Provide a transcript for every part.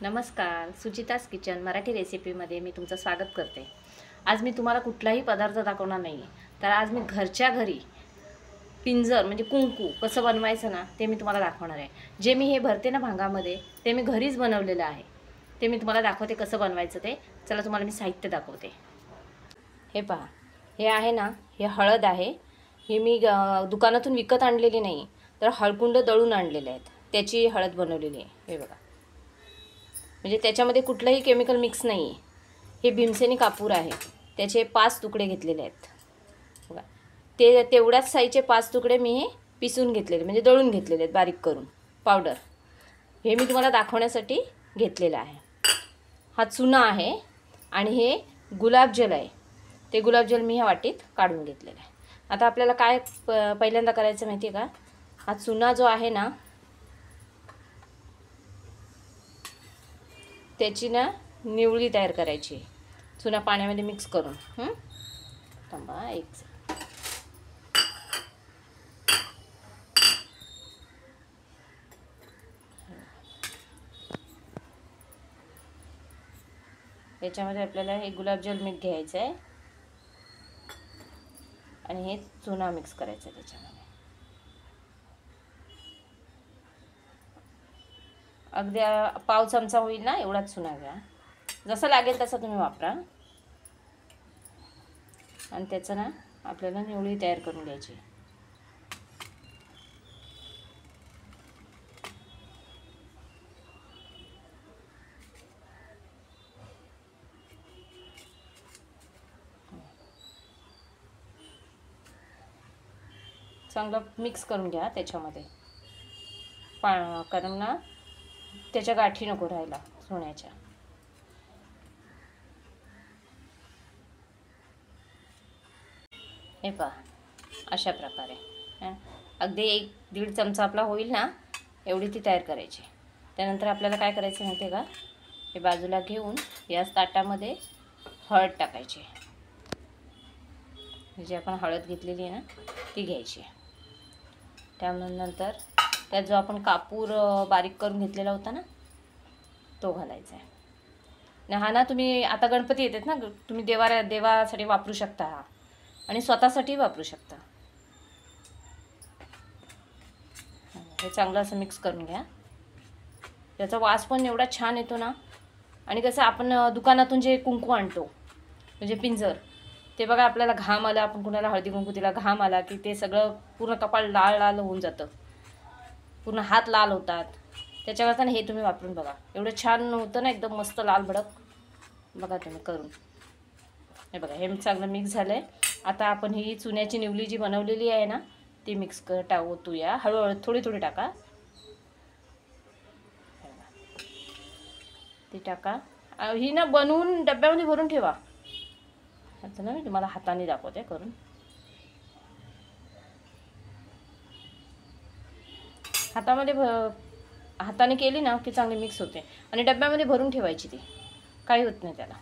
नमस्कार, सुचिताज किचन मराठी रेसिपीमध्ये मी तुमचं स्वागत करते। आज मी तुम्हाला कुठलाही पदार्थ दाखवणार नाही, तर आज मी घरच्या घरी पिंजर म्हणजे कुंकू कसं बनवायचं ना ते मी तुम्हाला दाखवणार आहे। जे मी हे भरते ना भांगामध्ये ते मी घरीच बनवलेलं आहे, ते मी तुम्हाला दाखवते कसं बनवायचं ते। चला तुम्हाला मी साहित्य दाखवते। हे पहा, हे आहे ना, हे हळद आहे। हे मी दुकानातून विकत आणलेली नाही, तर हळकुंड दळून आणलेले आहेत, त्याची हळद बनवलेली आहे। हे बघा, म्हणजे त्याच्यामध्ये कुठलंही केमिकल मिक्स नाही आहे। हे भीमसेनी कापूर आहे, त्याचे 5 तुकडे घेतलेले आहेत बघा। ते तेवढ्याच साईजचे 5 तुकडे मी हे पिसून घेतलेले, म्हणजे दळून घेतलेले आहेत बारीक करून पावडर। हे मी तुम्हाला दाखवण्यासाठी घेतलेलं आहे। हा चुना आहे आणि हे गुलाबजल आहे, ते गुलाबजल मी ह्या वाटीत काढून घेतलेलं आहे। आता आपल्याला काय पहिल्यांदा करायचं माहिती आहे का, हा चुना जो आहे ना त्याची ना निवळी तयार करायची, चुना पाण्यामध्ये मिक्स करून। थांबा एक याच्यामध्ये आपल्याला हे गुलाबजल मीठ घ्यायचं आहे आणि हे चुना मिक्स करायचा त्याच्यामध्ये। अगदी पाव चमचा होईल ना एवढाच चुना घ्या, जसं लागेल तसं तुम्ही वापरा। आणि त्याचं ना आपल्याला निवळी तयार करून घ्यायची। चांगलं मिक्स करून घ्या त्याच्यामध्ये, कारण ना त्याच्या गाठी नको राहायला सोन्याच्या। हे पहा, अशा प्रकारे अगदी 1-1.5 चमचा आपला होईल ना एवढी ती तयार करायची। त्यानंतर आपल्याला काय करायचं माहिती आहे का, हे बाजूला घेऊन याच ताटामध्ये हळद टाकायची। जी आपण हळद घेतलेली आहे ना ती घ्यायची। त्यानंतर त्यात जो आपण कापूर बारीक करून घेतलेला होता ना तो घालायचा आहे। हा ना तुम्ही आता गणपती येतात ना, तुम्ही देवासाठी वापरू शकता हा, आणि स्वतःसाठी वापरू शकता। हे चांगलं असं मिक्स करून घ्या, त्याचा वास पण एवढा छान येतो ना। आणि कसं आपण दुकानातून जे कुंकू आणतो म्हणजे पिंजर, ते बघा आपल्याला घाम आला, आपण कुणाला हळदी कुंकू दिला, घाम आला की ते सगळं पूर्ण कपाळ लाल लाल होऊन जातं, पूर्ण हात लाल होतात। त्याच्याकरता हे तुम्ही वापरून बघा, एवढं छान होतं ना, एकदम मस्त लाल भडक। बघा तुम्ही करून, हे बघा हे चांगलं मिक्स झालं आहे। आता आपण ही चुन्याची निवली जी बनवलेली आहे ना ती मिक्स ओतूया, हळूहळू थोडी थोडी टाका, ती टाका। ही ना बनवून डब्यामध्ये भरून ठेवा। आता ना मी तुम्हाला हाताने दाखवते करून। हाताने केली ना की चांगली मिक्स होते, आणि डब्यामध्ये भरून ठेवायची, ती काही होत नाही त्याला।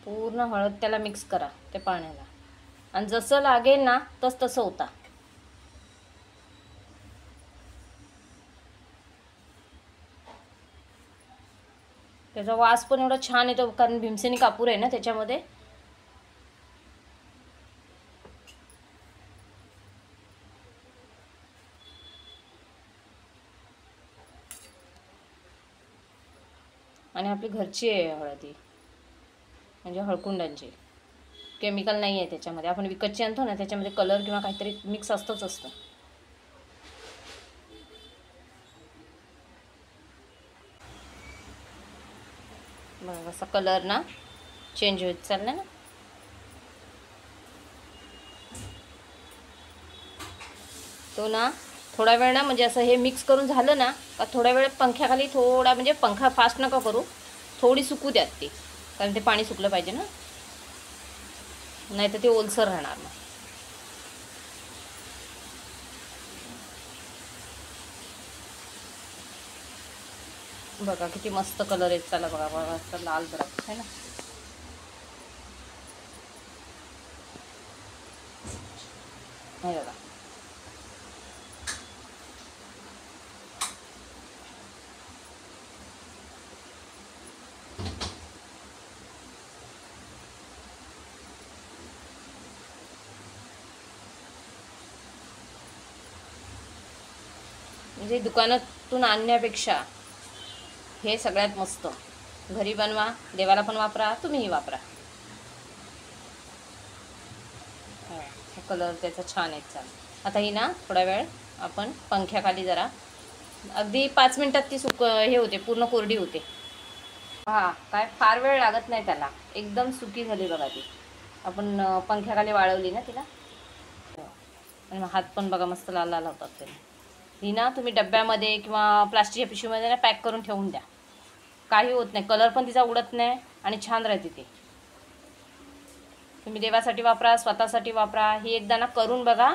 पूर्ण हळद त्याला मिक्स करा त्या पाण्याला, आणि जसं लागेल ना तसं होता। त्याचा वास पण एवढा छान येतो, कारण भीमसेनी कापूर आहे ना त्याच्यामध्ये। आणि आपली घरची आहे हळदी, म्हणजे हळकुंडांची, केमिकल नाही आहे त्याच्यामध्ये। आपण विकतची आणतो ना त्याच्यामध्ये कलर किंवा काहीतरी मिक्स असतं। बघा असा कलर ना चेंज होत चालला ना, तो ना थोडा वेळ ना, म्हणजे असं हे मिक्स करून झालं ना का थोड्या वेळ पंख्याखाली, थोडा म्हणजे पंखा फास्ट नका करू, थोडी सुकू द्यात ती, कारण ते पाणी सुकलं पाहिजे ना, नाही तर ते ओलसर राहणार ना। बघा किती मस्त कलर येत चालला, बघा बघा असं लाल भडक आहे ना। हे बघा. म्हणजे दुकानातून आणण्यापेक्षा हे सगळ्यात मस्त. घरी बनवा, देवाला पण वापरा, तुम्हीही वापरा. कलर त्याचा छान आहे. चालेल. आता ही ना थोडा वेळ आपण पंख्याखाली जरा अगदी 5 मिनिटात ती हे होते, पूर्ण कोरडी होते. हा, काय फार वेळ लागत नाही त्याला. एकदम सुकी झाली बघा ती. आपण पंख्याखाली वाळवली ना तिला. आणि हात पण बघा मस्त लाल लाल होतात त्याला. ही ना तुम्ही डब्यामध्ये किंवा प्लास्टिकच्या पिशवीमध्ये ना पॅक करून ठेवून द्या. काही होत नाही, कलर पण तिचा उडत नाही आणि छान राहते ती. तुम्ही देवासाठी वापरा, स्वतःसाठी वापरा. ही एकदा ना करून बघा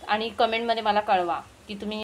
आणि कमेंटमध्ये मला कळवा की तुम्ही